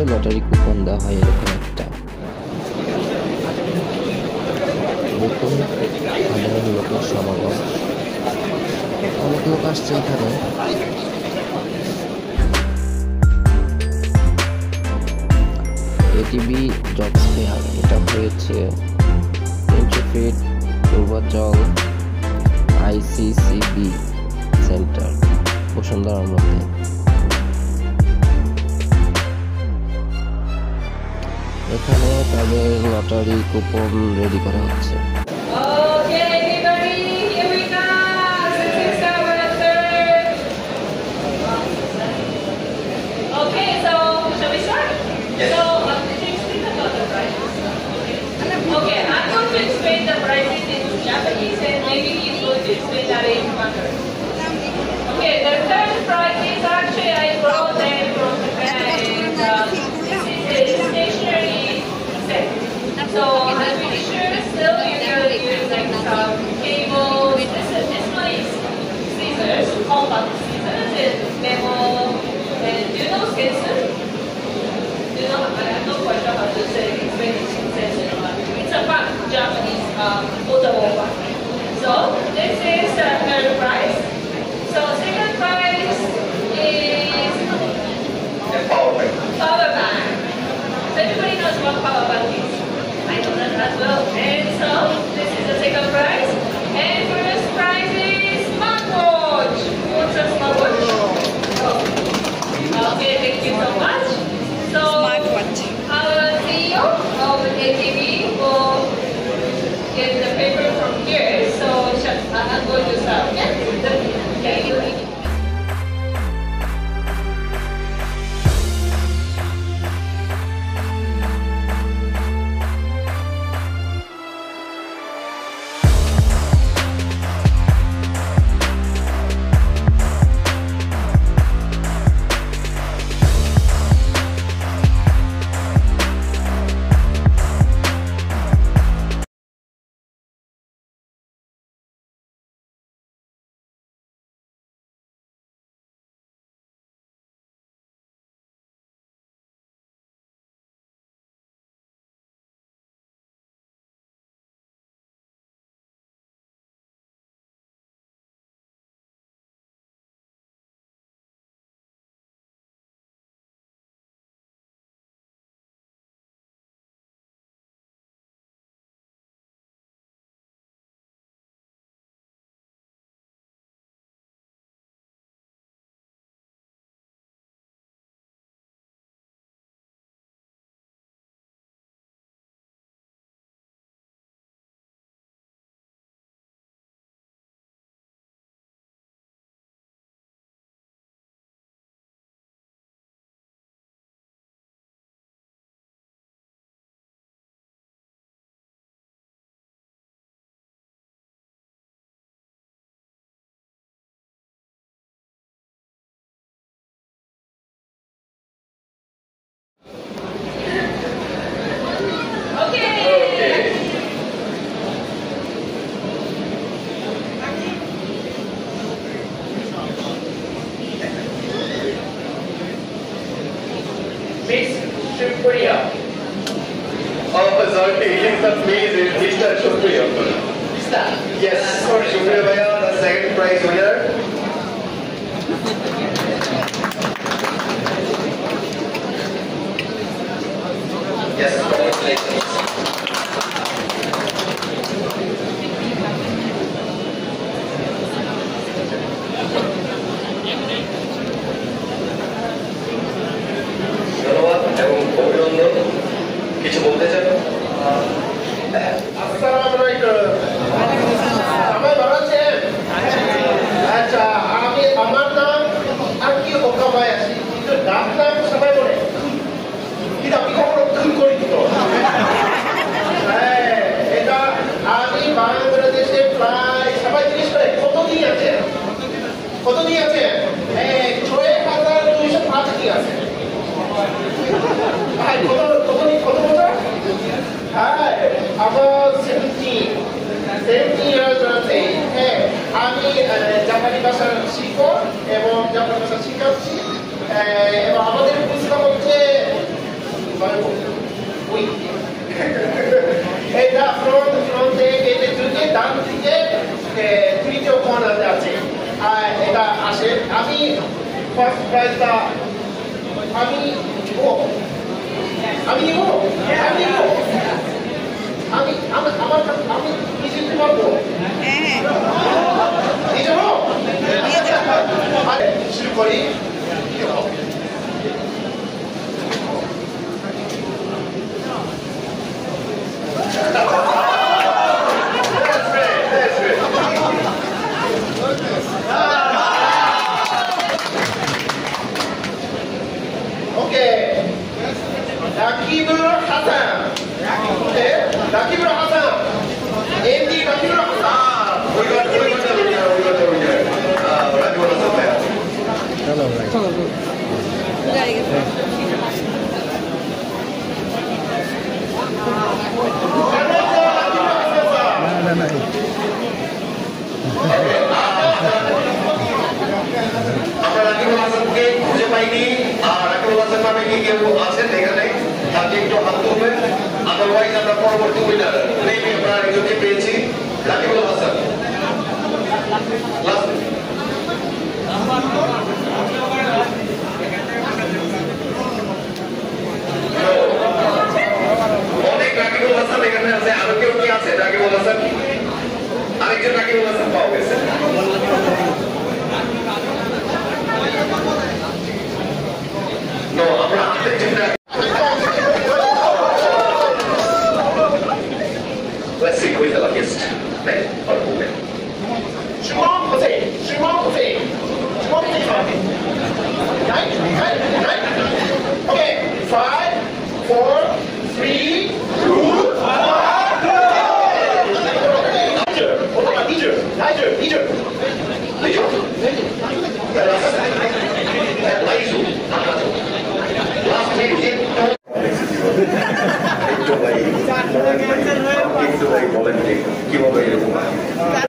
করে lottery coupon দেওয়া হয় এরকম একটা। দেখুন সাধারণ লোকের সমাগম, অনেক লোক আসছে এখানে। এটিবি জবস ফেয়ার, এটা হয়েছে ইন্টারফিট পূর্বাচল ICCB সেন্টার বসুন্ধরার মধ্যে। এখানে তাদের লটারি কুপন রেডি করা হচ্ছে। Okay, the third prize is actually I brought them from Japan. This is a stationary set. So I'm pretty sure still you're gonna use like some cables. This one is scissors, compact scissors and memo. And do you know scissors? Do you know? I'm not quite sure how to say explain scissors, but it's a fun Japanese portable one. So this is the third prize. So second prize is power bank. So everybody knows what power bank is. I know that as well. And so this is the second prize. And first prize is smartwatch. What's a smartwatch? Oh. Okay, thank you so much. So our CEO of ATV will get the paper from here. So I'm going to start. Okay, you. Miss Shukriya. Oh, sorry, yes, that's me, Mr. Shukriya. Yes, Shukriya Bhaiya, the second prize winner. Yes, congratulations. কিছু বলতে চান? আসসালামু আলাইকুম। সবাই ভালো আছেন? আচ্ছা, আমার নাম আর কি ওকামাই আছি, কিন্তু ডাক নাম সবাই বলে, কিন্তু আমি কখনো ভুল করি তো। এটা আমি বাংলাদেশে প্রায় সবাই জিজ্ঞেস করে কতদিন আছে, কতদিন আছে? ৬,২০৫ কি আছে। কত বছর? হ্যাঁ, আমার 70 years আছে। হ্যাঁ, আমি জাপানি ভাষার শিক্ষক এবং জাপানি ভাষা শিখাচ্ছি। এবং আমাদের পুরস্কার হচ্ছে উই এটা ফ্রন্টে এতে দুটো ডান দিকে তৃতীয় কর্নারে আছে আর এটা আসে আমি ফার্স্ট প্রাইজটা আমি ও আমি নিব আমি নিব আমি আমি কিছু পারবো নিয়ে যাবো শুরু করি Rakibul Hasan. Okay, Rakibul Hasan. MD Rakibul Hasan. We got the winner. Rakibul Hasan. চলো ভাই না না আমরা রাকিবুল হাসানকে খুঁজে পাইনি আর রাকিবুল হাসান নামে কি কেউ আছেন এখানে তাকে একটু হাত তুলবেন আদারওয়াইজ আমরা পরবর্তী উইনার মেবি আমরা একজনকে পেয়েছি রাকিবুল হাসান লাস্ট